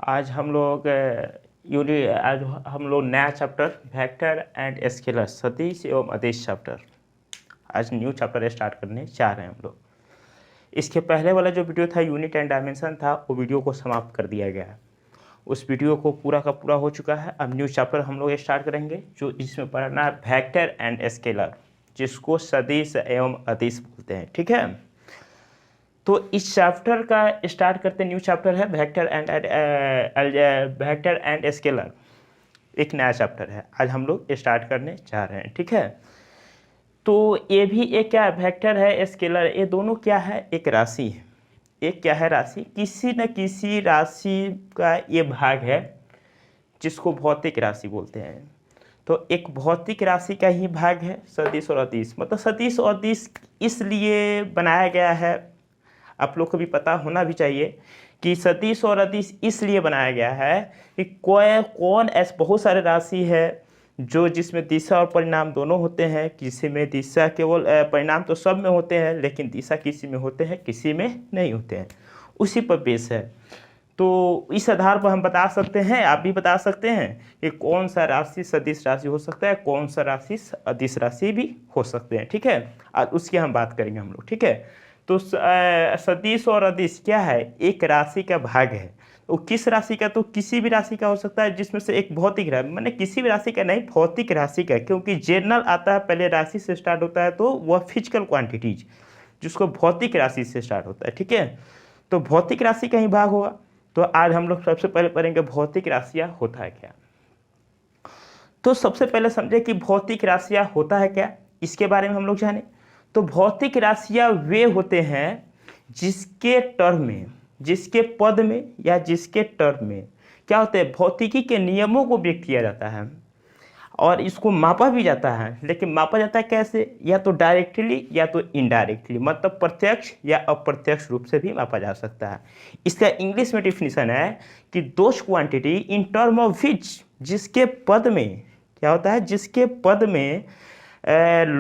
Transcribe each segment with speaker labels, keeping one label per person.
Speaker 1: आज हम लोग नया चैप्टर वेक्टर एंड स्केलर सदिश एवं अदिश चैप्टर आज न्यू चैप्टर स्टार्ट करने जा रहे हैं हम लोग। इसके पहले वाला जो वीडियो था यूनिट एंड डायमेंशन था, वो वीडियो को समाप्त कर दिया गया है। उस वीडियो को पूरा का पूरा हो चुका है। अब न्यू चैप्टर हम लोग स्टार्ट करेंगे जो इसमें पढ़ना है वेक्टर एंड स्केलर, जिसको सदिश एवं अदिश बोलते हैं। ठीक है, तो इस चैप्टर का स्टार्ट करते न्यू चैप्टर है वेक्टर एंड स्केलर, एक नया चैप्टर है। आज हम लोग स्टार्ट करने जा रहे हैं। ठीक है, तो ये भी एक क्या वेक्टर है, स्केलर, ये दोनों क्या है, एक राशि है। एक क्या है, राशि, किसी न किसी राशि का ये भाग है जिसको भौतिक राशि बोलते हैं। तो एक भौतिक राशि का ही भाग है सदिश और अदिश। मतलब सदिश और अदिश इसलिए बनाया गया है, आप लोग को भी पता होना भी चाहिए कि सदिश और अदिश इसलिए बनाया गया है कि कौन ऐसे बहुत सारे राशि है जो जिसमें दिशा और परिणाम दोनों होते हैं। किसी में दिशा केवल, परिणाम तो सब में होते हैं, लेकिन दिशा किसी में होते हैं, किसी में नहीं होते हैं। उसी पर बेस है। तो इस आधार पर हम बता सकते हैं, आप भी बता सकते हैं कि कौन सा राशि सदिश राशि हो सकता है, कौन सा राशि अदिश राशि भी हो सकते हैं। ठीक है, आज उसकी हम बात करेंगे हम लोग। ठीक है, तो सदिश और अदिश क्या है, एक राशि का भाग है। वो किस राशि का, तो किसी भी राशि का हो सकता है जिसमें से एक भौतिक राशि, मैंने किसी भी राशि का नहीं, भौतिक राशि का, क्योंकि जनरल आता है पहले राशि से स्टार्ट होता है, तो वह फिजिकल क्वांटिटीज जिसको भौतिक राशि से स्टार्ट होता है। ठीक है, तो भौतिक राशि का ही भाग होगा। तो आज हम लोग सबसे पहले पढ़ेंगे भौतिक राशियाँ होता है क्या। तो सबसे पहले समझे कि भौतिक राशियाँ होता है क्या, इसके बारे में हम लोग जाने। तो भौतिक राशियाँ वे होते हैं जिसके टर्म में, जिसके पद में या जिसके टर्म में क्या होते हैं, भौतिकी के नियमों को व्यक्त किया जाता है और इसको मापा भी जाता है। लेकिन मापा जाता है कैसे, या तो डायरेक्टली या तो इनडायरेक्टली, मतलब प्रत्यक्ष या अप्रत्यक्ष रूप से भी मापा जा सकता है। इसका इंग्लिश में डिफिनीशन है कि those quantity in term of विच, जिसके पद में क्या होता है, जिसके पद में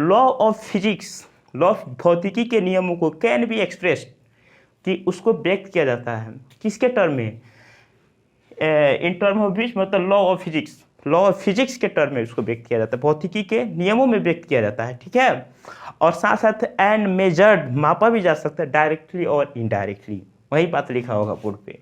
Speaker 1: law of physics, law of भौतिकी के नियमों को कैन बी एक्सप्रेस्ड, कि उसको व्यक्त किया जाता है किसके टर्म में, इन टर्म ऑफ विच, मतलब law of physics, law of physics के टर्म में उसको व्यक्त किया जाता है, भौतिकी के नियमों में व्यक्त किया जाता है। ठीक है, और साथ साथ एंड मेजर्ड, मापा भी जा सकता है डायरेक्टली और इनडायरेक्टली। वही बात लिखा होगा बोर्ड पे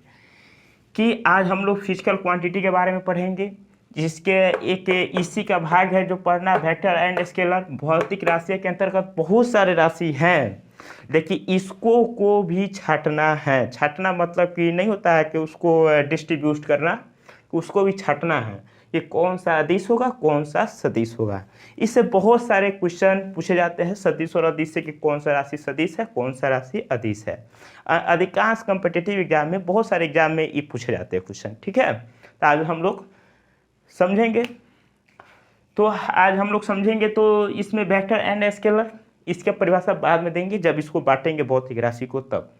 Speaker 1: कि आज हम लोग फिजिकल क्वांटिटी के बारे में पढ़ेंगे, जिसके एक इसी का भाग है जो पढ़ना वेक्टर एंड स्केलर। भौतिक राशि के अंतर्गत बहुत सारे राशि हैं, लेकिन इसको को भी छाटना है। छाटना मतलब कि नहीं होता है कि उसको डिस्ट्रीब्यूट करना, उसको भी छाटना है कि कौन सा अदिश होगा, कौन सा सदिश होगा। इससे बहुत सारे क्वेश्चन पूछे जाते हैं सदिश और अदिश से, कि कौन सा राशि सदिश है, कौन सा राशि अदिश है। अधिकांश कॉम्पिटिटिव एग्जाम में, बहुत सारे एग्जाम में ये पूछे जाते हैं क्वेश्चन। ठीक है, तो आज हम लोग समझेंगे। तो आज हम लोग समझेंगे तो इसमें वेक्टर एंड स्केलर, इसके परिभाषा बाद में देंगे जब इसको बांटेंगे भौतिक राशि को तब।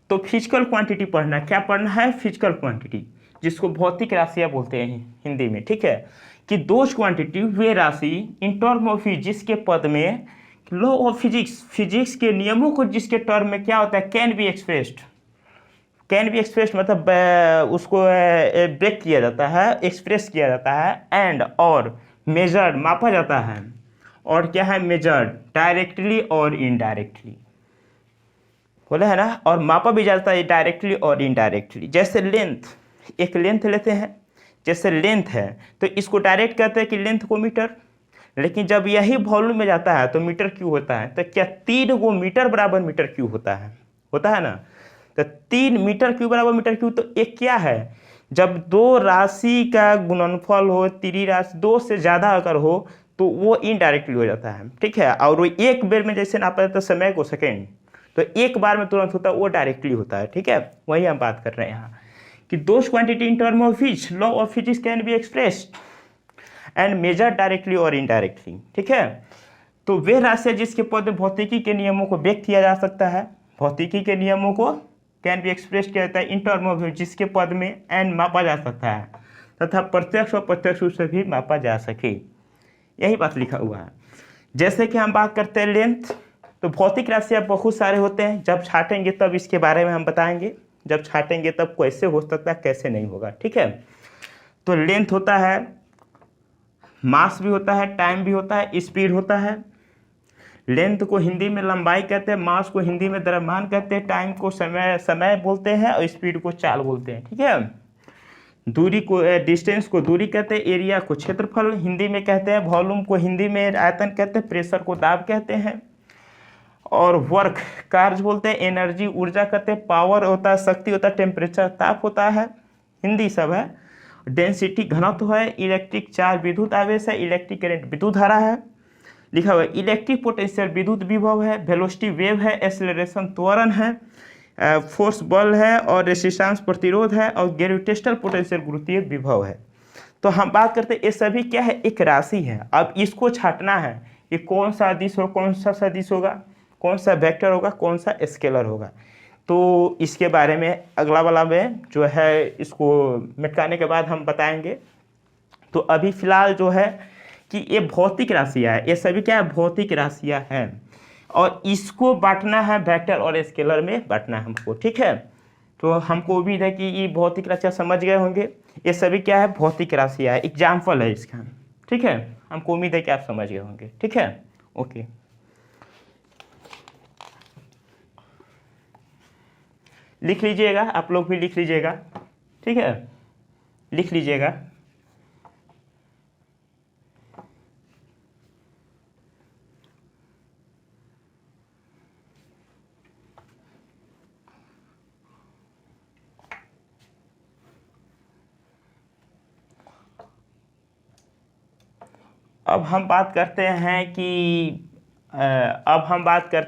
Speaker 1: तो फिजिकल क्वांटिटी पढ़ना, क्या पढ़ना है, फिजिकल क्वांटिटी, जिसको भौतिक राशियाँ बोलते हैं हिंदी में। ठीक है, कि दोज क्वांटिटी वे राशि इन टर्म ऑफ, जिसके पद में लॉ ऑफ फिजिक्स, फिजिक्स के नियमों को जिसके टर्म में क्या होता है, can be expressed, can be express मतलब उसको ब्रेक किया जाता है, एक्सप्रेस किया जाता है, एंड और मेजर्ड, मापा जाता है, और क्या है, मेजर्ड डायरेक्टली और इनडायरेक्टली, बोले है ना, और मापा भी जाता है डायरेक्टली और इनडायरेक्टली। जैसे लेंथ, एक लेंथ लेते हैं, जैसे लेंथ है तो इसको डायरेक्ट कहते हैं कि लेंथ को मीटर, लेकिन जब यही वॉल्यूम में जाता है तो मीटर क्यूब होता है। तो क्या 3 गो मीटर बराबर मीटर क्यूब होता है ना, तो 3 मीटर क्यूब बराबर मीटर क्यूब। तो एक क्या है, जब दो राशि का गुणनफल हो, तीसरी राशि 2 से ज़्यादा अगर हो तो वो इनडायरेक्टली हो जाता है। ठीक है, और वो एक बेर में जैसे नापा जाता है समय को, सेकेंड, तो एक बार में तुरंत होता है, वो डायरेक्टली होता है। ठीक है, वही हम बात कर रहे हैं यहाँ कि those quantity in term of which law of physics can be expressed and measure directly और इनडायरेक्टली। ठीक है, तो वे राशि जिसके पद में भौतिकी के नियमों को व्यक्त किया जा सकता है, भौतिकी के नियमों को कैन बी एक्सप्रेस किया जाता है इन टर्म ऑफ, जिसके पद में एंड मापा जा सकता है, तथा प्रत्यक्ष और प्रत्यक्ष रूप से भी मापा जा सके। यही बात लिखा हुआ है। जैसे कि हम बात करते हैं लेंथ, तो भौतिक राशियाँ बहुत सारे होते हैं, जब छाटेंगे तब इसके बारे में हम बताएंगे। जब छाटेंगे तब कैसे हो सकता है कैसे नहीं होगा, ठीक है। तो लेंथ होता है, मास भी होता है, टाइम भी होता है, स्पीड होता है। लेंथ को हिंदी में लंबाई कहते हैं, मास को हिंदी में द्रव्यमान कहते हैं, टाइम को समय बोलते हैं और स्पीड को चाल बोलते हैं, ठीक है। दूरी को डिस्टेंस को दूरी कहते हैं, एरिया को क्षेत्रफल हिंदी में कहते हैं, वॉल्यूम को हिंदी में आयतन कहते हैं, प्रेशर को दाब कहते हैं, और वर्क कार्य बोलते हैं, एनर्जी ऊर्जा कहते हैं, पावर होता है शक्ति होता है, टेम्परेचर ताप होता है, हिंदी सब है। डेंसिटी घनत्व है, इलेक्ट्रिक चार्ज विद्युत आवेश है, इलेक्ट्रिक करंट विद्युत धारा है, लिखा हुआ है। इलेक्ट्रिक पोटेंशियल विद्युत विभव है, वेलोसिटी वेव है, एक्सेलरेशन त्वरण है, फोर्स बल है, और रेसिस्टेंस प्रतिरोध है, और ग्रेविटेशनल पोटेंशियल गुरुत्वीय विभव है। तो हम बात करते हैं ये सभी क्या है, एक राशि है। अब इसको छाटना है कि कौन सा अदिश हो, कौन सा सदिश होगा, कौन सा वेक्टर होगा, कौन सा स्केलर होगा। तो इसके बारे में अगला वाला में जो है इसको मिटाने के बाद हम बताएंगे। तो अभी फिलहाल जो है कि ये भौतिक राशियाँ है, ये सभी क्या है, भौतिक राशियाँ हैं, और इसको बांटना है वेक्टर और स्केलर में बांटना है हमको, ठीक है। तो हमको उम्मीद है कि ये भौतिक राशियाँ समझ गए होंगे। ये सभी क्या है, भौतिक राशियाँ है, एग्जाम्पल है इसका, ठीक है। हमको उम्मीद है कि आप समझ गए होंगे, ठीक है। ओके, लिख लीजिएगा, आप लोग भी लिख लीजिएगा, ठीक है, लिख लीजिएगा। अब हम बात करते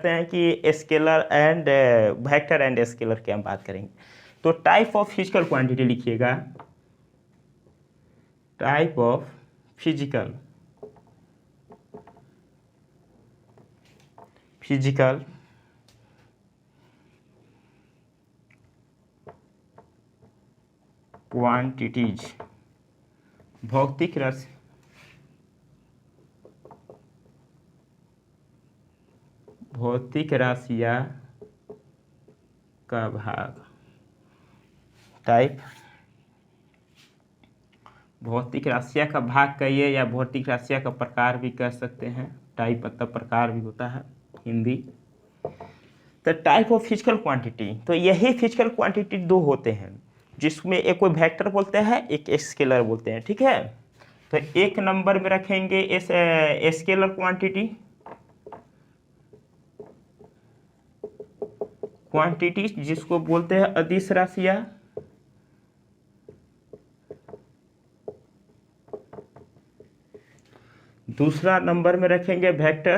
Speaker 1: हैं कि scalar and vector and scalar की हम बात करेंगे। तो टाइप ऑफ फिजिकल क्वांटिटी लिखिएगा, टाइप ऑफ फिजिकल क्वांटिटीज, भौतिक राशि, भौतिक राशियाँ का भाग, टाइप भौतिक राशियाँ का भाग कहिए या भौतिक राशियाँ का प्रकार भी कह सकते हैं, टाइप मतलब प्रकार भी होता है हिंदी। तो टाइप ऑफ फिजिकल क्वांटिटी, तो यही फिजिकल क्वांटिटी दो होते हैं, जिसमें एक कोई वेक्टर बोलते हैं, एक स्केलर बोलते हैं, ठीक है। तो एक नंबर में रखेंगे इस स्केलर क्वांटिटी, जिसको बोलते हैं अदिश राशियाँ। दूसरा नंबर में रखेंगे वेक्टर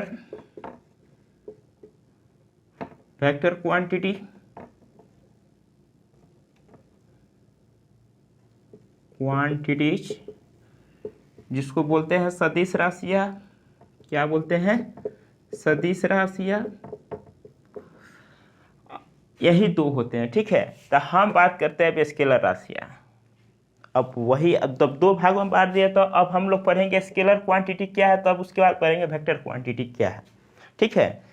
Speaker 1: क्वांटिटी, जिसको बोलते हैं सदिश राशियाँ। क्या बोलते हैं, सदिश राशियाँ। यही दो होते हैं, ठीक है। तो हम बात करते हैं अब स्केलर राशियाँ। अब वही, अब जब दो भागों में बांट दिया तो अब हम लोग पढ़ेंगे स्केलर क्वांटिटी क्या है, तब उसके बाद पढ़ेंगे वेक्टर क्वांटिटी क्या है, ठीक है।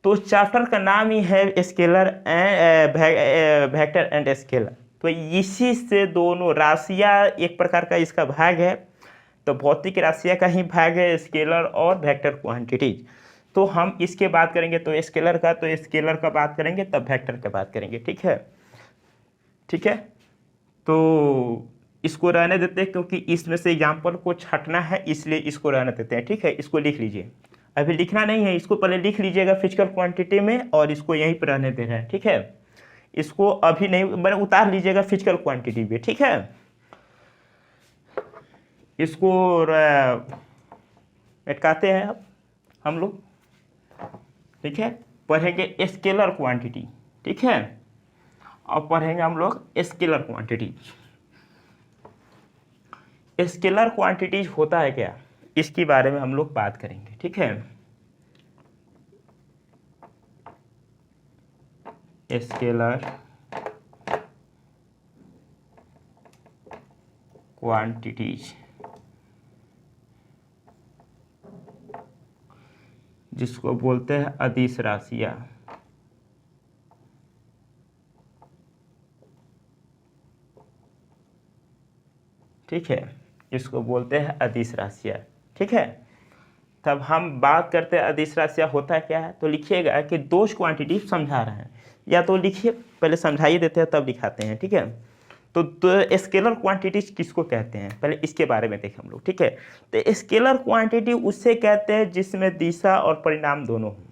Speaker 1: तो चैप्टर का नाम ही है scalar and vector and scalar. तो इसी से दोनों राशियाँ एक प्रकार का इसका भाग है। तो भौतिक राशियाँ का ही भाग है स्केलर और वेक्टर क्वांटिटीज। तो हम इसके बात करेंगे तो स्केलर का बात करेंगे, तब वेक्टर का बात करेंगे, ठीक है, ठीक है। तो इसको रहने देते हैं क्योंकि इसमें से एग्जाम्पल को छटना है, इसलिए इसको रहने देते हैं, ठीक है। इसको लिख लीजिए, अभी लिखना नहीं है, इसको पहले लिख लीजिएगा फिजिकल क्वांटिटी में, और इसको यहीं पर रहने दे रहे हैं, ठीक है। इसको अभी नहीं, मैंने उतार लीजिएगा फिजिकल क्वांटिटी भी, ठीक है। इसको अटकाते हैं अब हम लोग, ठीक है। पढ़ेंगे स्केलर क्वांटिटी, ठीक है, और पढ़ेंगे हम लोग स्केलर क्वांटिटी। स्केलर क्वांटिटीज होता है क्या, इसके बारे में हम लोग बात करेंगे, ठीक है। स्केलर क्वांटिटीज, जिसको बोलते हैं अदिश राशियाँ। ठीक है, इसको बोलते हैं अदिश राशियाँ। ठीक है, तब हम बात करते हैं अदिश राशियाँ होता क्या है। तो लिखिएगा कि दोष क्वांटिटी समझा रहे हैं, या तो लिखिए, पहले समझाइए देते हैं तब दिखाते हैं। ठीक है, तो स्केलर क्वांटिटीज किसको कहते हैं, पहले इसके बारे में देखें हम लोग। ठीक है, तो स्केलर क्वांटिटी उससे कहते हैं जिसमें दिशा और परिणाम दोनों हों,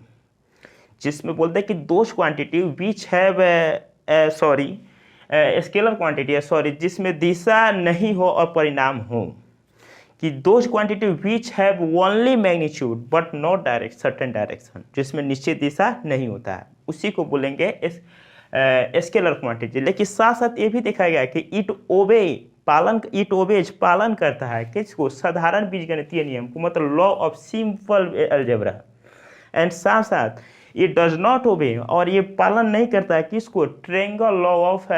Speaker 1: जिसमें बोलते हैं कि दोष क्वांटिटी विच है सॉरी स्केलर क्वांटिटी है सॉरी जिसमें दिशा नहीं हो और परिणाम हो, कि those quantity which have only magnitude but not direct certain direction, जिसमें निश्चित दिशा नहीं होता है, उसी को बोलेंगे स्केलर क्वांटिटी। लेकिन साथ साथ ये भी देखा गया कि इट ओबेज पालन करता है किसको, साधारण बीजगणितीय नियम को, मतलब law of simple algebra. And साथ साथ ये डज नॉट ओबे, और ये पालन नहीं करता है किसको, ट्रेंगल लॉ ऑफ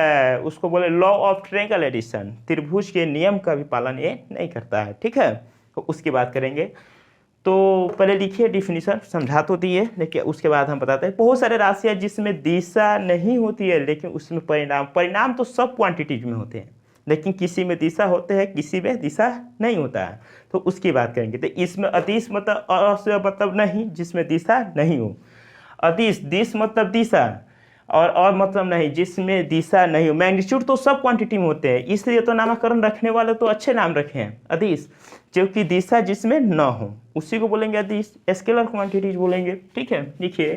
Speaker 1: उसको बोले लॉ ऑफ ट्रेंगल एडिशन, त्रिभुज के नियम का भी पालन ये नहीं करता है। ठीक है, तो उसकी बात करेंगे। तो पहले लिखिए डिफिनीशन, समझा तो दिए, लेकिन उसके बाद हम बताते हैं। बहुत सारे राशियाँ जिसमें दिशा नहीं होती है लेकिन उसमें परिणाम तो सब क्वांटिटीज में होते हैं, लेकिन किसी में दिशा होते हैं, किसी में दिशा नहीं होता है, तो उसकी बात करेंगे। तो इसमें अदिश मतलब नहीं, जिसमें दिशा नहीं हो। अदिश, दिश मतलब दिशा, और मतलब नहीं, जिसमें दिशा नहीं हो। मैग्नीट्यूड तो सब क्वांटिटी में होते हैं, इसलिए तो नामकरण रखने वाले तो अच्छे नाम रखे हैं अदिश, जबकि दिशा जिसमें न हो उसी को बोलेंगे अदिश, स्केलर क्वांटिटीज बोलेंगे। ठीक है, लिखिए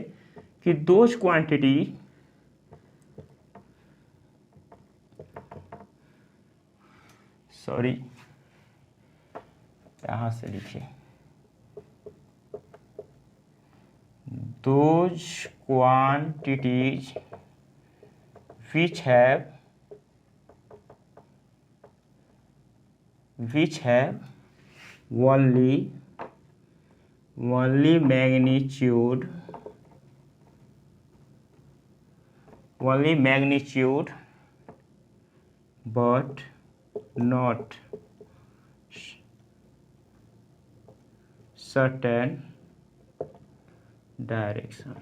Speaker 1: कि दोज क्वांटिटी सॉरी यहाँ से लिखिए, those quantities which have only magnitude but not certain direction,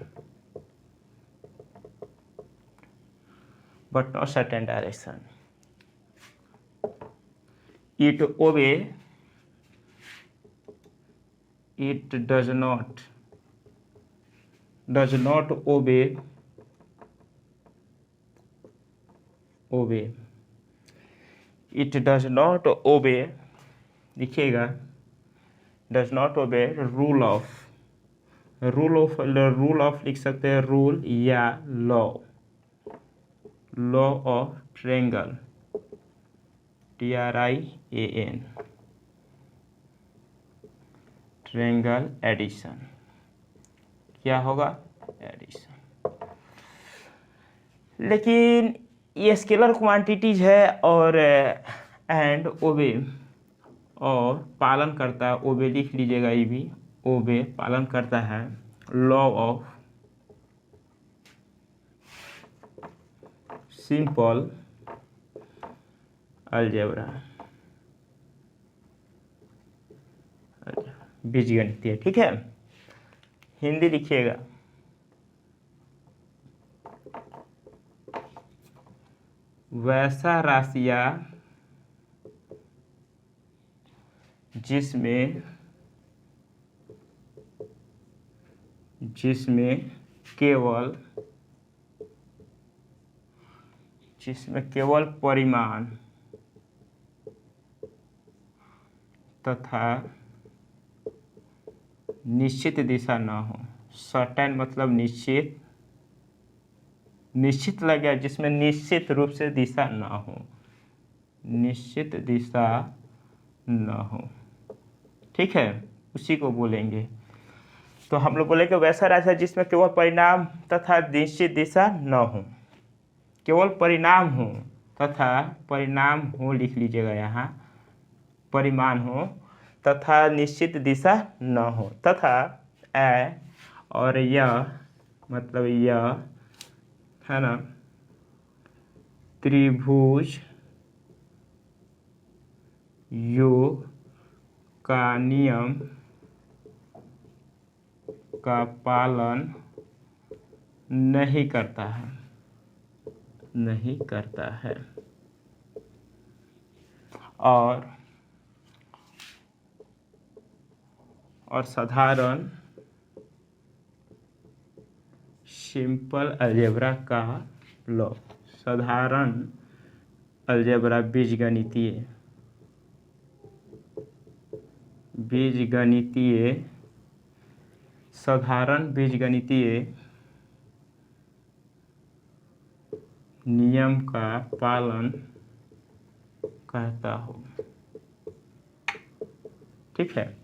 Speaker 1: it does not obey it does not obey, लिखिएगा, does not obey rule of लिख सकते हैं, रूल या law of triangle, TRIAN, triangle addition. क्या होगा, एडिशन। लेकिन ये scalar quantities है, और एंड ओबे, और पालन करता है, ओबे लिख लीजिएगा, ये भी ओबे पालन करता है लॉ ऑफ सिंपल अलजेब्रा, बीजगणितीय। ठीक है, हिंदी लिखिएगा, वैसा राशियाँ जिसमें केवल परिमाण तथा निश्चित दिशा न हो। सर्टेन मतलब निश्चित लग गया, जिसमें निश्चित रूप से दिशा न हो, निश्चित दिशा न हो। ठीक है, उसी को बोलेंगे। तो हम लोग बोले कि वैसा राशि जिसमें केवल परिणाम तथा निश्चित दिशा न हो, केवल परिणाम हो तथा परिणाम हो, लिख लीजिएगा यहाँ, परिमाण हो तथा निश्चित दिशा न हो, तथा और यह मतलब यह है ना, त्रिभुज योग का नियम का पालन नहीं करता है। और साधारण सिंपल अलजेब्रा का लॉग, साधारण अलजेब्रा साधारण बीजगणितीय नियम का पालन करता हो। ठीक है,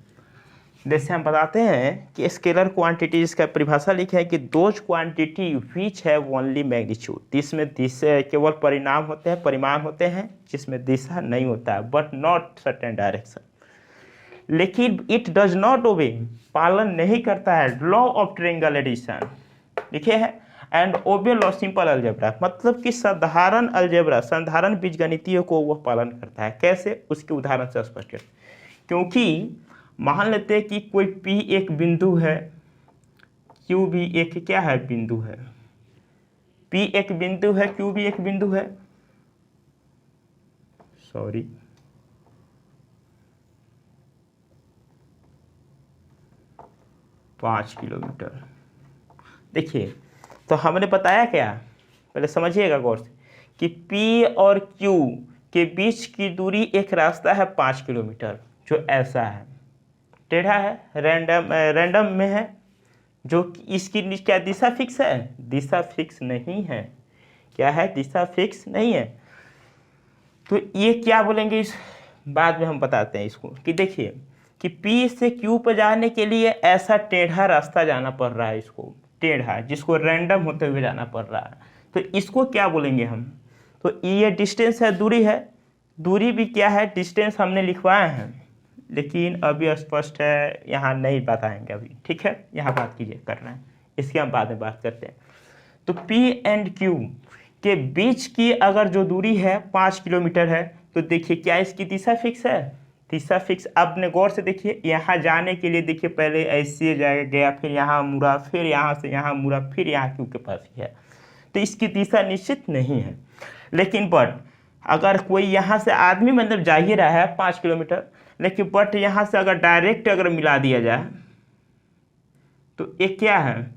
Speaker 1: जैसे हम बताते हैं कि स्केलर क्वांटिटीज का परिभाषा लिखे है कि those quantity which have only magnitude, इसमें दिशा केवल परिणाम होते हैं, परिमाण होते हैं जिसमें दिशा नहीं होता है, बट नॉट सर्टेन डायरेक्शन, लेकिन इट डज नॉट ओबे, पालन नहीं करता है लॉ ऑफ ट्रायंगल एडिशन लिखे है, एंड ओबे लॉ सिंपल अलजेब्रा, मतलब कि साधारण अलजेब्रा, साधारण बीजगणितीय को वह पालन करता है। कैसे, उसके उदाहरण से स्पष्ट, क्योंकि मान लेते हैं कि कोई P एक बिंदु है, Q भी एक क्या है, बिंदु है, P एक बिंदु है, Q भी एक बिंदु है, 5 किलोमीटर। देखिए, तो हमने बताया क्या, पहले समझिएगा गौर से, कि P और Q के बीच की दूरी एक रास्ता है 5 किलोमीटर, जो ऐसा है, टेढ़ा है, रैंडम में है, जो इसकी क्या दिशा फिक्स है, दिशा फिक्स नहीं है, क्या है, दिशा फिक्स नहीं है। तो ये क्या बोलेंगे, इस बाद में हम बताते हैं इसको, कि देखिए कि P से Q पर जाने के लिए ऐसा टेढ़ा रास्ता जाना पड़ रहा है, इसको टेढ़ा, जिसको रैंडम होते हुए जाना पड़ रहा है, तो इसको क्या बोलेंगे हम, तो ये डिस्टेंस है, दूरी है, दूरी भी क्या है, डिस्टेंस हमने लिखवाए हैं, लेकिन अभी स्पष्ट है, यहाँ नहीं बताएंगे अभी, ठीक है, यहाँ बात कीजिए करना है, इसकी हम बाद में बात करते हैं। तो P एंड Q के बीच की अगर जो दूरी है 5 किलोमीटर है, तो देखिए क्या इसकी दिशा फिक्स है, दिशा फिक्स। आपने गौर से देखिए, यहाँ जाने के लिए देखिए पहले ऐसे गया, फिर यहाँ मुड़ा, फिर यहाँ से यहाँ मुड़ा, फिर यहाँ Q के पास ही है, तो इसकी दिशा निश्चित नहीं है। लेकिन बट अगर कोई यहाँ से आदमी मतलब जा ही रहा है 5 किलोमीटर, लेकिन बट यहाँ से अगर डायरेक्ट अगर मिला दिया जाए, तो ये क्या है,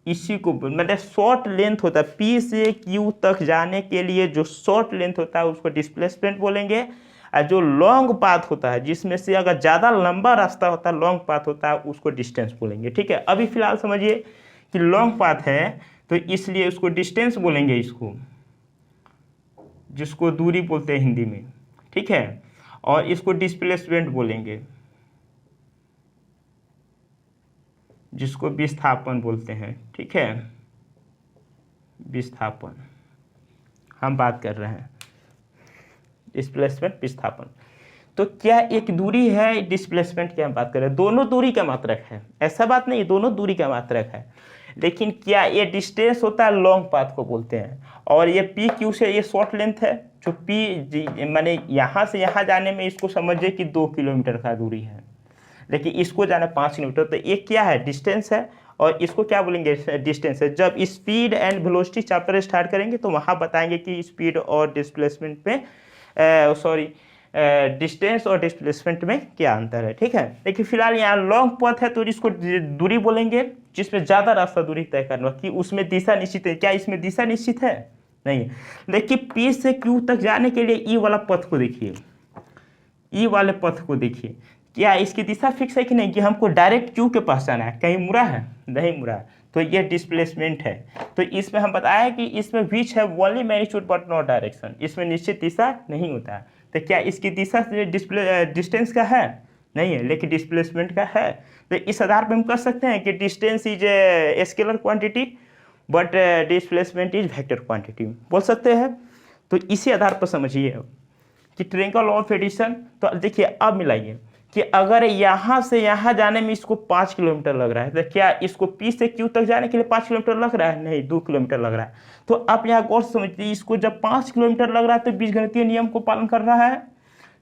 Speaker 1: इसी को मतलब शॉर्ट लेंथ होता है, P से Q तक जाने के लिए जो शॉर्ट लेंथ होता है उसको डिस्प्लेसमेंट बोलेंगे, और जो लॉन्ग पाथ होता है, जिसमें से अगर ज़्यादा लंबा रास्ता होता है, लॉन्ग पाथ होता है, उसको डिस्टेंस बोलेंगे। ठीक है, अभी फिलहाल समझिए कि लॉन्ग पाथ है, तो इसलिए उसको डिस्टेंस बोलेंगे, इसको जिसको दूरी बोलते हैं हिंदी में, ठीक है, और इसको डिस्प्लेसमेंट बोलेंगे, जिसको विस्थापन बोलते हैं। ठीक है, विस्थापन हम बात कर रहे हैं, डिस्प्लेसमेंट विस्थापन। तो क्या एक दूरी है, डिस्प्लेसमेंट की हम बात कर रहे हैं, दोनों दूरी का मात्रक है, ऐसा बात नहीं, दोनों दूरी का मात्रक है, लेकिन क्या ये डिस्टेंस होता है, लॉन्ग पाथ को बोलते हैं, और ये पी क्यू से ये शॉर्ट लेंथ है, जो पी माने यहाँ से यहाँ जाने में इसको समझिए कि 2 किलोमीटर का दूरी है, लेकिन इसको जाना 5 किलोमीटर, तो ये क्या है, डिस्टेंस है, और इसको क्या बोलेंगे, डिस्टेंस है। जब speed and velocity chapter start करेंगे तो वहाँ बताएंगे कि स्पीड और डिस्प्लेसमेंट में डिस्टेंस और डिस्प्लेसमेंट में क्या अंतर है। ठीक है, लेकिन फिलहाल यहाँ लॉन्ग पथ है, तो इसको दूरी बोलेंगे जिसमें ज़्यादा रास्ता दूरी तय करना, कि उसमें दिशा निश्चित है। क्या इसमें दिशा निश्चित है, नहीं। लेकिन P से Q तक जाने के लिए ई वाला पथ को देखिए, ई वाले पथ को देखिए, क्या इसकी दिशा फिक्स है कि नहीं, कि हमको डायरेक्ट Q के पास जाना है, कहीं मुड़ा है, नहीं मुड़ा है, तो ये डिस्प्लेसमेंट है। तो इसमें हम बताया कि इसमें विच है only magnitude but not direction, इसमें निश्चित दिशा नहीं होता है। तो क्या इसकी दिशा डिस्टेंस का है, नहीं है, लेकिन डिस्प्लेसमेंट का है। तो इस आधार पर हम कह सकते हैं कि distance is a scalar quantity but displacement is vector quantity, बोल सकते हैं। तो इसी आधार पर समझिए कि ट्रायंगल ऑफ एडिशन। तो देखिए अब मिलाइए कि अगर यहाँ से यहाँ जाने में इसको 5 किलोमीटर लग रहा है, तो क्या इसको P से Q तक जाने के लिए 5 किलोमीटर लग रहा है, नहीं, 2 किलोमीटर लग रहा है। तो आप यहाँ गौर से समझिए, इसको जब 5 किलोमीटर लग रहा है तो बीजगणितीय नियम को पालन कर रहा है।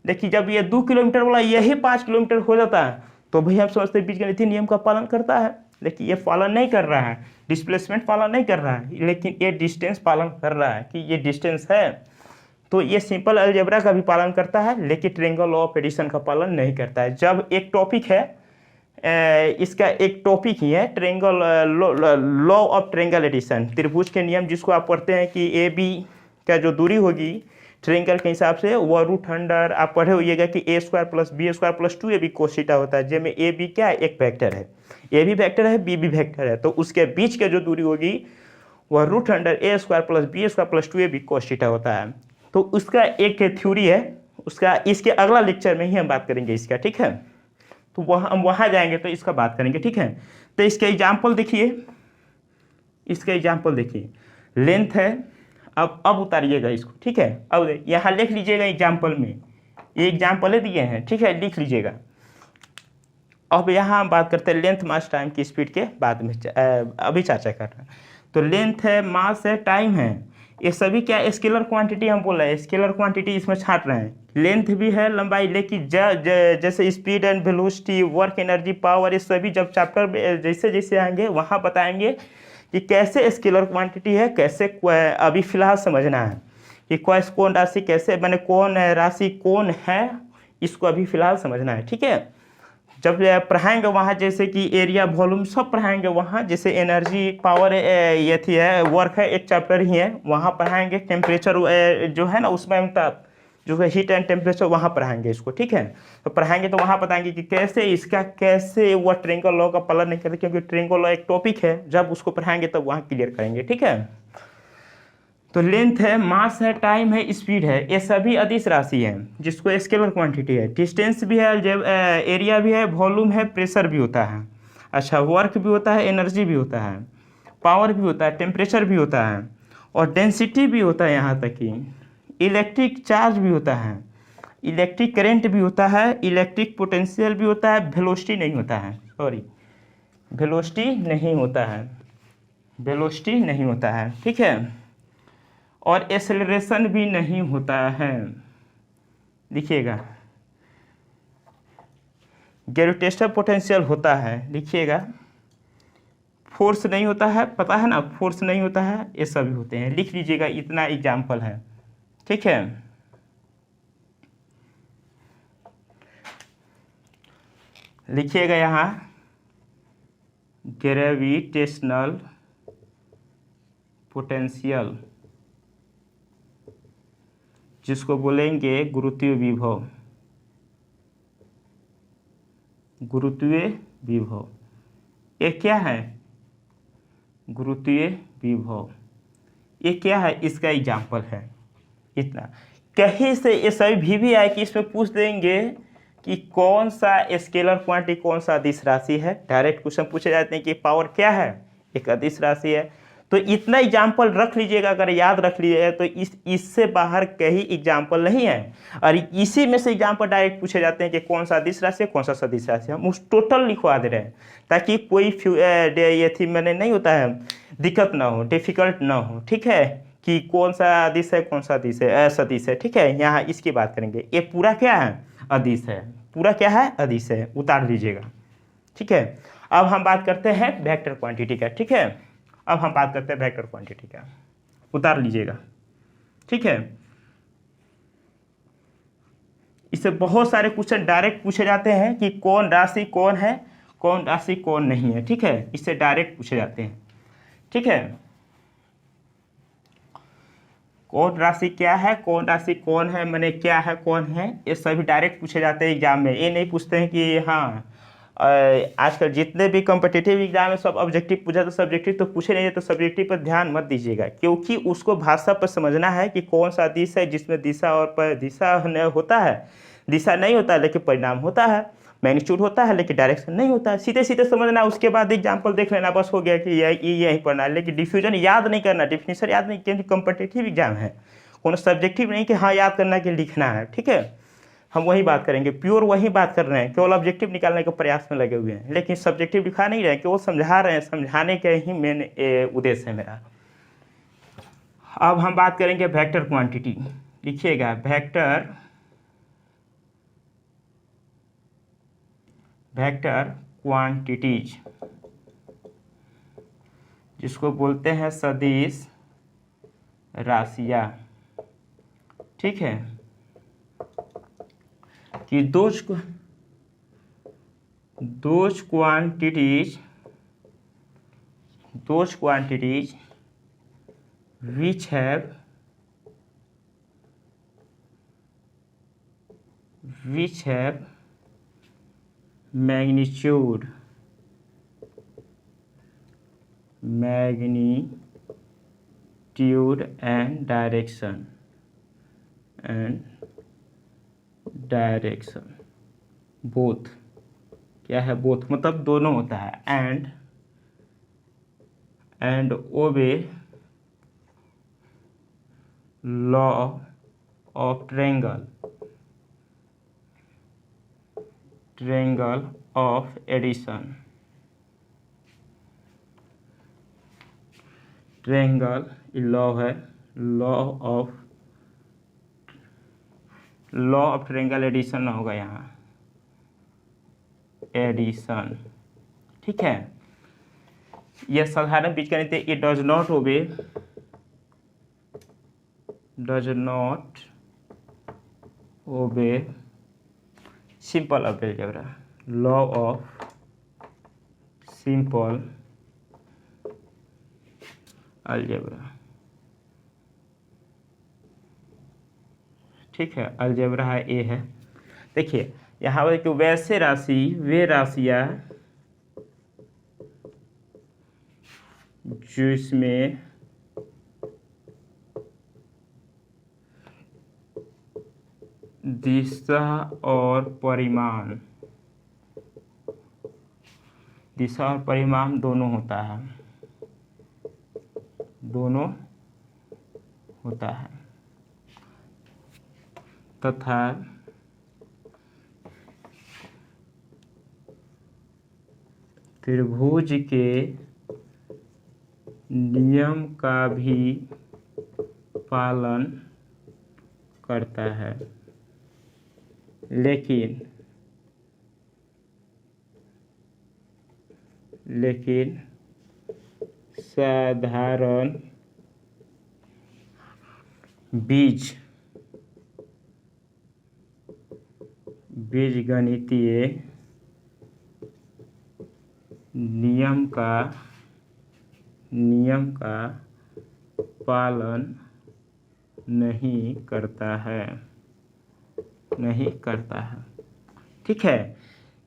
Speaker 1: देखिए जब ये 2 किलोमीटर वाला यही 5 किलोमीटर हो जाता है, तो भाई हम समझते हैं बीजगणितीय नियम का पालन करता है, लेकिन ये पालन नहीं कर रहा है, डिस्प्लेसमेंट पालन नहीं कर रहा है, लेकिन ये डिस्टेंस पालन कर रहा है, कि ये डिस्टेंस है तो ये सिंपल अलजेब्रा का भी पालन करता है, लेकिन ट्रायंगल लॉ ऑफ एडिशन का पालन नहीं करता है। जब एक टॉपिक है, इसका एक टॉपिक ही है triangle law of triangle addition, त्रिभुज के नियम, जिसको आप पढ़ते हैं कि ए बी का जो दूरी होगी ट्रायंगल के हिसाब से वो √अंडर, आप पढ़े होइएगा कि a² + b² + 2ab cos theta होता है, जिसमें ए बी क्या है, एक वेक्टर है, ए भी वेक्टर है, बी भी वेक्टर है, तो उसके बीच के जो दूरी होगी वह √a² + b² + 2ab cos theta होता है। तो उसका एक थ्योरी है, उसका इसके अगला लेक्चर में ही हम बात करेंगे इसका, ठीक है। तो हम वहाँ जाएंगे तो इसका बात करेंगे, ठीक है। तो इसका एग्जाम्पल देखिए, इसका एग्जाम्पल देखिए, लेंथ है, अब उतारिएगा इसको, ठीक है। अब यहाँ लिख लीजिएगा एग्जाम्पल में, ये एग्जाम्पल दिए हैं, ठीक है, लिख लीजिएगा। अब यहाँ हम बात करते हैं लेंथ, मास, टाइम की स्पीड के बाद में अभी चर्चा कर रहे हैं। तो लेंथ है, मास है, टाइम है, ये सभी क्या स्केलर क्वांटिटी हम बोल रहे हैं, स्केलर क्वांटिटी इसमें छांट रहे हैं। लेंथ भी है, लंबाई, लेकिन जैसे speed and velocity, work, energy, power, ये सभी जब चैप्टर जैसे जैसे आएंगे वहाँ बताएंगे कि कैसे स्केलर क्वांटिटी है, कैसे अभी फिलहाल समझना है कि कौन राशि कैसे मैंने कौन राशि कौन है, इसको अभी फिलहाल समझना है, ठीक है। जब पढ़ाएंगे वहाँ जैसे कि एरिया, वॉल्यूम सब पढ़ाएंगे वहाँ, जैसे एनर्जी, पावर, ये थी है, वर्क है, एक चैप्टर ही है, वहाँ पढ़ाएंगे। टेम्परेचर जो है ना, उसमें ताप जो है, हीट एंड टेम्परेचर, वहाँ पढ़ाएंगे इसको, ठीक है। तो पढ़ाएंगे तो वहाँ बताएंगे कि कैसे वह ट्रायंगल लॉ का पालन नहीं करते, क्योंकि ट्रायंगल लॉ एक टॉपिक है, जब उसको पढ़ाएंगे तब वहाँ क्लियर करेंगे, ठीक है। तो लेंथ है, मास है, टाइम है, स्पीड है, ये सभी अदिश राशि है, जिसको स्केलर क्वांटिटी है। डिस्टेंस भी है, एरिया भी है, वॉल्यूम है, प्रेशर भी होता है, अच्छा, वर्क भी होता है, एनर्जी भी होता है, पावर भी होता है, टेम्परेचर भी होता है, और डेंसिटी भी होता है, यहाँ तक कि इलेक्ट्रिक चार्ज भी होता है, इलेक्ट्रिक करंट भी होता है, इलेक्ट्रिक पोटेंशियल भी होता है, वेलोसिटी नहीं होता है, सॉरी वेलोसिटी नहीं होता है, वेलोसिटी नहीं होता है, ठीक है। और एक्सेलरेशन भी नहीं होता है, लिखिएगा। ग्रेविटेशनल पोटेंशियल होता है, लिखिएगा। फोर्स नहीं होता है, पता है ना, फोर्स नहीं होता है, ये सभी होते हैं, लिख लीजिएगा, इतना एग्जाम्पल है, ठीक है। लिखिएगा यहाँ ग्रेविटेशनल पोटेंशियल, जिसको बोलेंगे गुरुत्वीय विभव, गुरुत्वीय विभव, ये क्या है, गुरुत्वीय विभव, ये क्या है, इसका एग्जाम्पल है, इतना। कहीं से ये सभी भी आए कि इसमें पूछ देंगे कि कौन सा स्केलर क्वांटिटी, कौन सा अदिश राशि है, डायरेक्ट क्वेश्चन पूछे जाते हैं कि पावर क्या है, एक अदिश राशि है। तो इतना एग्जाम्पल रख लीजिएगा, अगर याद रख लीजिएगा तो इससे बाहर कहीं एग्जाम्पल नहीं है, और इसी में से एग्जाम्पल डायरेक्ट पूछे जाते हैं कि कौन सा अदिश राशि है, कौन सा सदिश राशि है, हम उस टोटल लिखवा दे रहे हैं, ताकि कोई ये थी मैंने नहीं होता है, दिक्कत ना हो, डिफिकल्ट ना हो, ठीक है, कि कौन सा अदिश है, कौन सा अदिश है, सदिश है, ठीक है। यहाँ इसकी बात करेंगे, ये पूरा क्या है, अदिश है, पूरा क्या है, अदिश है, उतार लीजिएगा, ठीक है। अब हम बात करते हैं वेक्टर क्वांटिटी का, ठीक है। अब हम बात करते हैं वेक्टर क्वांटिटी का, उतार लीजिएगा, ठीक है। इससे बहुत सारे क्वेश्चन डायरेक्ट पूछे जाते हैं कि कौन राशि कौन है, कौन राशि कौन नहीं है, ठीक है, इससे डायरेक्ट पूछे जाते हैं, ठीक है। कौन राशि क्या है, कौन राशि कौन है, मैंने क्या है, कौन है, ये सभी डायरेक्ट पूछे जाते हैं एग्जाम में। ये नहीं पूछते हैं कि हाँ आजकल जितने भी कॉम्पिटिटिव एग्जाम है सब ऑब्जेक्टिव पूछा, तो सब्जेक्टिव तो पूछे नहीं है, तो सब्जेक्टिव पर ध्यान मत दीजिएगा, क्योंकि उसको भाषा पर समझना है कि कौन सा दिश है जिसमें दिशा और दिशा होता है, दिशा नहीं होता है लेकिन परिणाम होता है, मैग्नीट्यूड होता है लेकिन डायरेक्शन नहीं होता है, सीधे सीधे समझना, उसके बाद एग्जाम्पल देख लेना, बस हो गया कि यही पढ़ना है। लेकिन डिफ्यूजन याद नहीं करना, डिफिनीशन याद नहीं, क्योंकि कॉम्पिटिटिव एग्जाम है, कोनो सब्जेक्टिव नहीं कि हाँ याद करना कि लिखना है, ठीक है। हम वही बात करेंगे, प्योर वही बात कर रहे हैं, केवल ऑब्जेक्टिव निकालने के प्रयास में लगे हुए हैं, लेकिन सब्जेक्टिव दिखा नहीं रहे हैं, केवल समझा रहे हैं, समझाने के ही मेन उद्देश्य है मेरा। अब हम बात करेंगे वेक्टर क्वांटिटी, लिखिएगा वेक्टर क्वांटिटीज, जिसको बोलते हैं सदिश राशियाँ, ठीक है, कि those quantities which have magnitude and direction both, क्या है both मतलब दोनों होता है, and obey law of triangle of addition, triangle law है, लॉ ऑफ ट्रायंगल एडिशन होगा यहाँ, एडिशन, ठीक है। यह साधारण बीजगणित है, it does not obey simple algebra, law of simple algebra, ठीक है। अलजेब्रा है ए है। देखिए यहाँ पर कि वैसे वे राशियाँ जिसमें दिशा और परिमाण दोनों होता है तथा त्रिभुज के नियम का भी पालन करता है, लेकिन साधारण बीजगणितीय नियम का पालन नहीं करता है, ठीक है।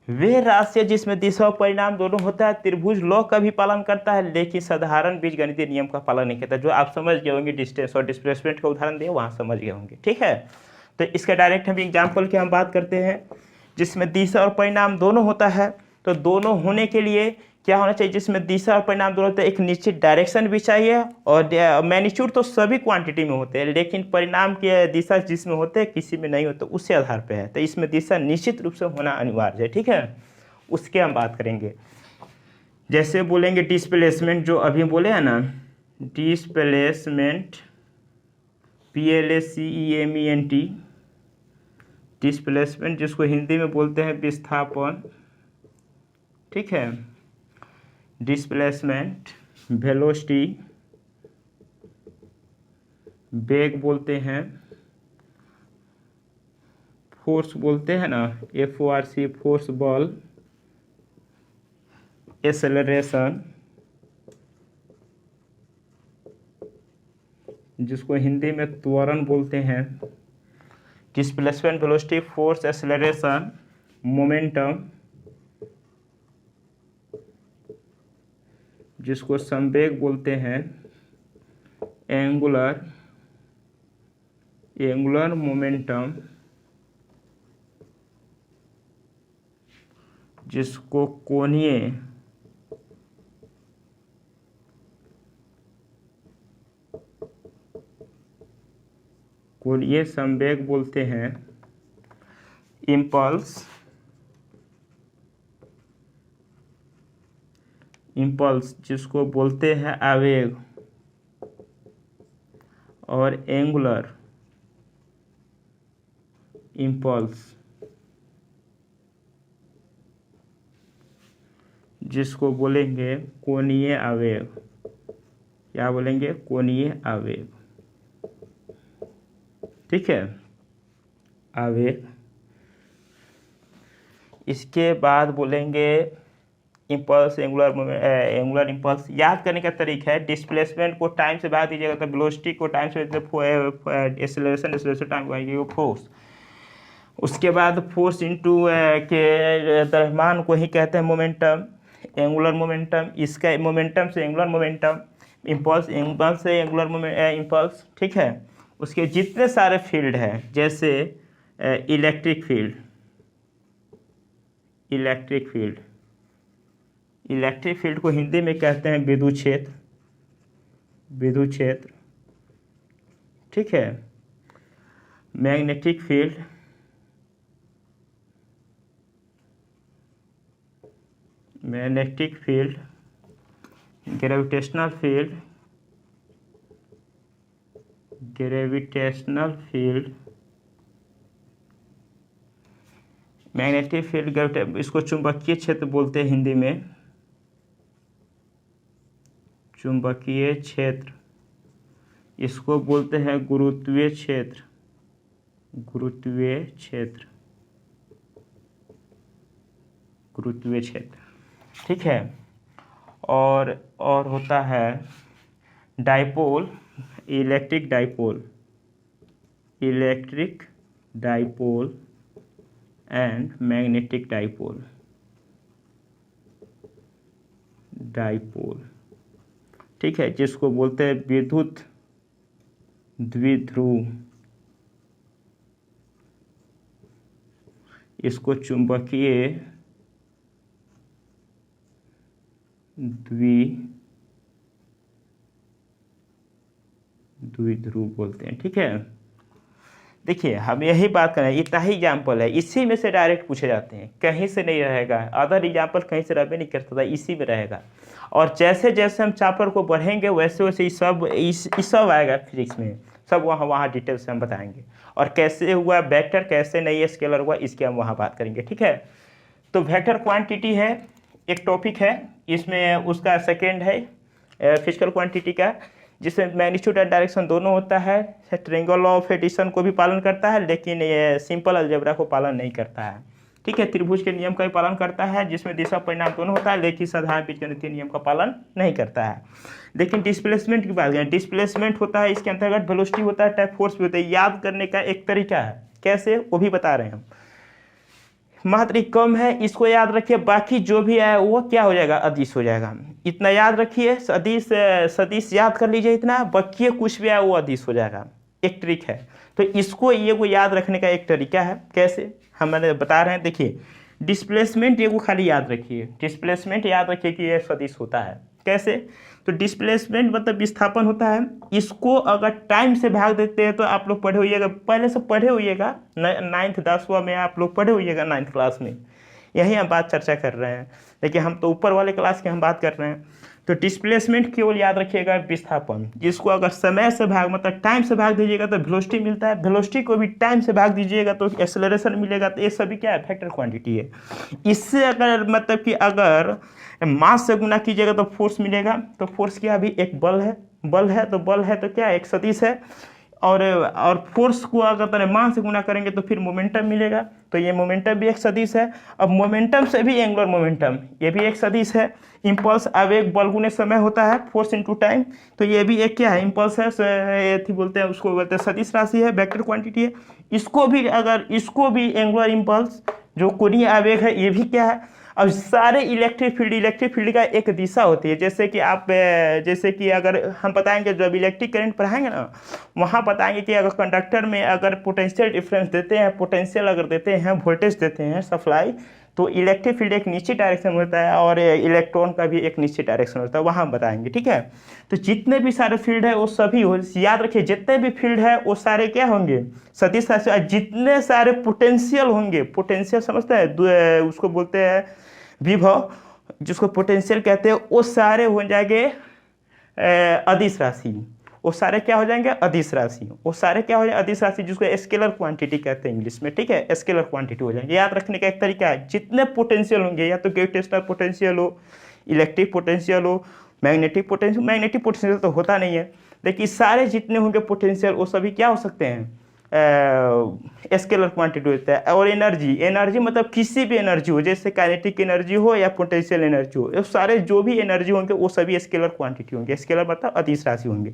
Speaker 1: वे राशियाँ जिसमें दिशा और परिणाम दोनों होता है, त्रिभुज लॉ का भी पालन करता है, लेकिन साधारण बीजगणितीय नियम का पालन नहीं करता। जो आप समझ गए होंगे, डिस्टेंस और डिस्प्लेसमेंट का उदाहरण दिए वहाँ समझ गए होंगे, ठीक है। तो इसका डायरेक्ट हम एग्जाम्पल की हम बात करते हैं, जिसमें दिशा और परिणाम दोनों होता है। तो दोनों होने के लिए क्या होना चाहिए, जिसमें दिशा और परिणाम दोनों होते हैं, एक निश्चित डायरेक्शन भी चाहिए, और मैग्नीट्यूड तो सभी क्वांटिटी में होते हैं, लेकिन परिणाम की दिशा जिसमें होते हैं किसी में नहीं होते, उससे आधार पे है। तो इसमें दिशा निश्चित रूप से होना अनिवार्य है, ठीक है। उसके हम बात करेंगे, जैसे बोलेंगे डिस्प्लेसमेंट, जो अभी बोले हैं ना, डिस्प्लेसमेंट PLACEMENT, डिस्प्लेसमेंट जिसको हिंदी में बोलते हैं विस्थापन, ठीक है। डिस्प्लेसमेंट, वेलोसिटी वेग बोलते हैं, फोर्स बोलते हैं ना, FORC फोर्स बल, एक्सेलरेशन जिसको हिंदी में त्वरण बोलते हैं। Displacement, velocity, force, acceleration, momentum जिसको संवेग बोलते हैं, एंगुलर मोमेंटम जिसको कोणीय संवेग बोलते हैं। इम्पल्स जिसको बोलते हैं आवेग, और एंगुलर इम्पल्स जिसको बोलेंगे कोणीय आवेग। क्या बोलेंगे? कोणीय आवेग, ठीक है, आवेग। इसके बाद बोलेंगे इम्पल्स, एंगुलर इम्पल्स। याद करने का तरीका है, डिस्प्लेसमेंट को टाइम से भाग दीजिएगा तो वेलोसिटी को टाइम से, एक्सेलरेशन टाइम को फोर्स। उसके बाद फोर्स इनटू के द्रव्यमान को ही कहते हैं मोमेंटम, एंगुलर मोमेंटम। इसका मोमेंटम से एंगुलर मोमेंटम, इम्पल्स से एंगुलर इम्पल्स। ठीक है, उसके जितने सारे फील्ड हैं, जैसे इलेक्ट्रिक फील्ड, इलेक्ट्रिक फील्ड को हिंदी में कहते हैं विद्युत क्षेत्र। ठीक है, magnetic field, gravitational field, magnetic field, इसको चुंबकीय क्षेत्र बोलते हैं हिंदी में, चुंबकीय क्षेत्र। इसको बोलते हैं गुरुत्वीय क्षेत्र, ठीक है। और होता है dipole, electric dipole and magnetic dipole. ठीक है, जिसको बोलते हैं विद्युत द्विध्रुव, इसको चुंबकीय द्विध्रुव बोलते हैं। ठीक है, देखिए हम यही बात कर रहे हैं, इतना ही एग्जाम्पल है, इसी में से डायरेक्ट पूछे जाते हैं, कहीं से नहीं रहेगा। अदर एग्जाम्पल कहीं से रहबे नहीं करता था, इसी में रहेगा। और जैसे जैसे हम चैप्टर को बढ़ेंगे वैसे वैसे सब आएगा फिजिक्स में, सब वहाँ डिटेल से हम बताएंगे। और कैसे हुआ वेक्टर, कैसे नहीं स्केलर हुआ, इसकी हम वहाँ बात करेंगे। ठीक है, तो वेक्टर क्वांटिटी है एक टॉपिक है, इसमें उसका सेकेंड है फिजिकल क्वांटिटी का, जिसमें मैग्नीट्यूड एंड डायरेक्शन दोनों होता है। ट्रायंगल लॉ ऑफ एडिशन को भी पालन करता है, लेकिन ये सिंपल अलजेब्रा को पालन नहीं करता है। ठीक है, त्रिभुज के नियम का भी पालन करता है, जिसमें दिशा परिणाम दोनों होता है, लेकिन साधारण बीजगणितीय नियम का पालन नहीं करता है। लेकिन डिस्प्लेसमेंट की बात करें, डिस्प्लेसमेंट होता है, इसके अंतर्गत वेलोसिटी होता है, टाइप फोर्स भी होता है। याद करने का एक तरीका है, कैसे वो भी बता रहे हैं हम। मात्रा कम है, इसको याद रखिए, बाकी जो भी है वो क्या हो जाएगा, अदिश हो जाएगा। इतना याद रखिए, सदिश याद कर लीजिए, इतना बाकी कुछ भी है वो अदिश हो जाएगा। एक ट्रिक है, तो इसको ये को याद रखने का एक तरीका है, कैसे हमने बता रहे हैं। देखिए डिस्प्लेसमेंट ये को खाली याद रखिए, डिस्प्लेसमेंट याद रखिए कि ये सदिश होता है। कैसे, तो डिस्प्लेसमेंट मतलब विस्थापन होता है। इसको अगर टाइम से भाग देते हैं तो आप लोग पढ़े होइएगा, पहले से पढ़े होइएगा, 9th 10वां में आप लोग पढ़े होइएगा, 9th क्लास में। यही हम बात चर्चा कर रहे हैं, लेकिन हम तो ऊपर वाले क्लास की हम बात कर रहे हैं। तो डिस्प्लेसमेंट केवल याद रखिएगा विस्थापन, जिसको अगर समय से भाग मतलब टाइम से भाग दीजिएगा तो वेलोसिटी मिलता है, वेलोसिटी को भी टाइम से भाग दीजिएगा तो एक्सेलरेशन मिलेगा। तो ये सभी क्या है, वेक्टर क्वांटिटी है। इससे अगर मतलब कि अगर मास से गुना कीजिएगा तो फोर्स मिलेगा। तो फोर्स क्या, अभी एक बल है तो क्या एक सदिश है। और फोर्स को अगर द्रव्यमान से गुना करेंगे तो फिर मोमेंटम मिलेगा। तो ये मोमेंटम भी एक सदिश है। अब मोमेंटम से भी एंगुलर मोमेंटम, ये भी एक सदिश है। इम्पल्स आवेग बल गुने समय होता है, फोर्स इनटू टाइम। तो ये भी एक क्या है, इम्पल्स है, बोलते हैं, उसको बोलते हैं सदिश राशि है, वेक्टर क्वांटिटी है। इसको भी एंगुलर इम्पल्स जो कोणीय आवेग है, ये भी क्या है। अब सारे इलेक्ट्रिक फील्ड का एक दिशा होती है। जैसे कि अगर हम बताएंगे, जब इलेक्ट्रिक करंट पढ़ाएंगे ना, वहाँ बताएंगे कि अगर कंडक्टर में अगर पोटेंशियल डिफरेंस देते हैं, पोटेंशियल अगर देते हैं, वोल्टेज देते हैं सप्लाई, तो इलेक्ट्रिक फील्ड एक निश्चित डायरेक्शन होता है और इलेक्ट्रॉन का भी एक निश्चित डायरेक्शन होता है, वहाँ बताएंगे। ठीक है, तो जितने भी सारे फील्ड है वो सभी याद रखिए, जितने भी फील्ड है वो सारे क्या होंगे, सदिश राशि। जितने सारे पोटेंशियल होंगे, पोटेंशियल समझते हैं, उसको बोलते हैं विभव, जिसको पोटेंशियल कहते हैं, वो सारे हो जाएंगे अदिश राशि। वो सारे क्या हो जाएंगे, अदिश राशि। वो सारे क्या हो जाएंगे, अदिश राशि, जिसको स्केलर क्वांटिटी कहते हैं इंग्लिश में। ठीक है, स्केलर क्वांटिटी हो जाएंगे। याद रखने का एक तरीका है, जितने पोटेंशियल होंगे, या तो ग्रेविटेशनल पोटेंशियल हो, इलेक्ट्रिक पोटेंशियल हो, मैग्नेटिक पोटेंशियल तो होता नहीं है, लेकिन सारे जितने होंगे पोटेंशियल वो सभी क्या हो सकते हैं, स्केलर क्वांटिटी होता है। और एनर्जी मतलब किसी भी एनर्जी हो, जैसे काइनेटिक एनर्जी हो या पोटेंशियल एनर्जी हो, ये सारे जो भी एनर्जी होंगे वो सभी स्केलर क्वांटिटी होंगे। स्केलर मतलब अदिश राशि होंगे।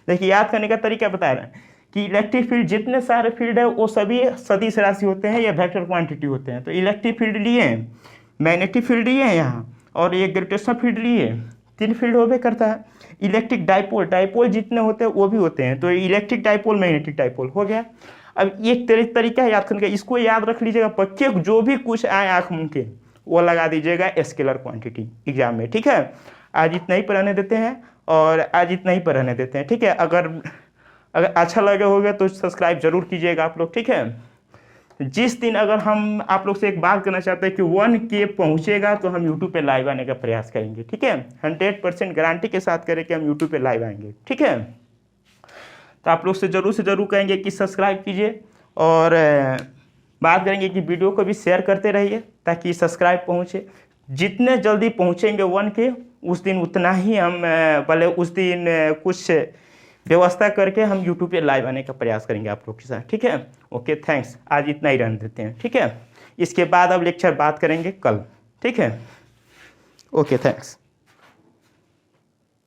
Speaker 1: देखिए याद करने का तरीका बता रहे हैं कि इलेक्ट्रिक फील्ड जितने सारे फील्ड है वो सभी सदिश राशि होते हैं या वेक्टर क्वांटिटी होते हैं। तो इलेक्ट्रिक फील्ड लिए, मैग्नेटिक फील्ड लिए यहाँ, और ये ग्रेविटेशनल फील्ड लिए, 3 फील्ड होबे करता है। इलेक्ट्रिक डाइपोल जितने होते हैं वो भी होते हैं। तो इलेक्ट्रिक डाइपोल, मैग्नेटिक डाइपोल हो गया। अब ये तरीका है याद करने का, इसको याद रख लीजिएगा। पक्के जो भी कुछ आए आँख मुँह वो लगा दीजिएगा स्केलर क्वांटिटी एग्जाम में, ठीक है। आज इतना ही पढ़ने देते हैं, और आज इतना ही पढ़ने देते हैं, ठीक है। अगर अच्छा लगे होगा तो सब्सक्राइब जरूर कीजिएगा आप लोग, ठीक है। जिस दिन अगर हम आप लोग से एक बात करना चाहते हैं कि 1K पहुंचेगा तो हम यूट्यूब पे लाइव आने का प्रयास करेंगे, ठीक है। 100% गारंटी के साथ करें कि हम यूट्यूब पे लाइव आएंगे, ठीक है। तो आप लोग से जरूर कहेंगे कि सब्सक्राइब कीजिए, और बात करेंगे कि वीडियो को भी शेयर करते रहिए ताकि सब्सक्राइब पहुँचे। जितने जल्दी पहुँचेंगे 1K उस दिन उतना ही हम भले उस दिन कुछ व्यवस्था करके हम यूट्यूब पे लाइव आने का प्रयास करेंगे आप लोग के साथ, ठीक है। ओके थैंक्स, आज इतना ही रहने देते हैं, ठीक है। इसके बाद अब लेक्चर बात करेंगे कल, ठीक है। Okay thanks.